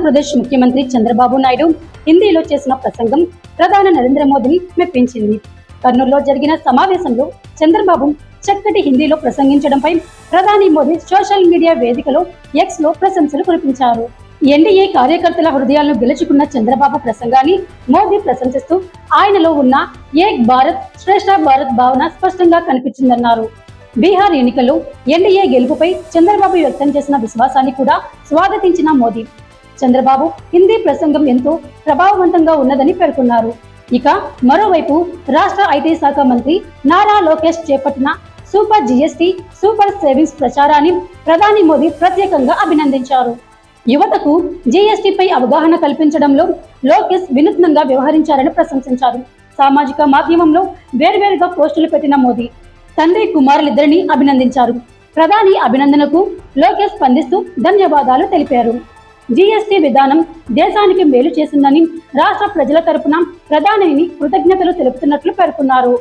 ఆంధ్రప్రదేశ్ ముఖ్యమంత్రి చంద్రబాబు నాయుడు హిందీలో చేసిన ప్రసంగం ప్రధాని నరేంద్ర మోదీని మెప్పించింది. కర్నూలులో జరిగిన సమావేశంలో చంద్రబాబు చక్కటి హిందీలో ప్రసంగించడంపై ప్రధాని మోదీ సోషల్ మీడియా వేదికలో ఎక్స్ లో ప్రశంసలు కురిపించారు. ఎన్డీఏ కార్యకర్తల హృదయాలను గెలుచుకున్న చంద్రబాబు ప్రసంగాన్ని మోదీ ప్రశంసిస్తూ ఆయనలో ఉన్న ఏక్ భారత్ శ్రేష్ఠ భారత్ భావన స్పష్టంగా కనిపించిందన్నారు. బీహార్ ఎన్నికల్లో ఎన్డీఏ గెలుపుపై చంద్రబాబు వ్యక్తం చేసిన విశ్వాసాన్ని కూడా స్వాగతించిన మోదీ చంద్రబాబు హిందీ ప్రసంగం ఎంతో ప్రభావవంతంగా ఉన్నదని పేర్కొన్నారు. ఇక మరోవైపు రాష్ట్ర ఐటీ శాఖ మంత్రి నారా లోకేష్ చేపట్టిన సూపర్ జీఎస్టీ సూపర్ సేవింగ్స్ ప్రచారాన్ని ప్రధాని మోదీ ప్రత్యేకంగా అభినందించారు. యువతకు జీఎస్టీపై అవగాహన కల్పించడంలో లోకేష్ వినూత్నంగా వ్యవహరించారని ప్రశంసించారు. సామాజిక మాధ్యమంలో వేర్వేరుగా పోస్టులు పెట్టిన మోదీ తండ్రి కుమారులిద్దరిని అభినందించారు. ప్రధాని అభినందనకు లోకేష్ స్పందిస్తూ ధన్యవాదాలు తెలిపారు. జీఎస్టీ విధానం దేశానికి మేలు చేసిందని రాష్ట్ర ప్రజల తరపున ప్రధానిని కృతజ్ఞతలు తెలుపుతున్నట్లు పేర్కొన్నారు.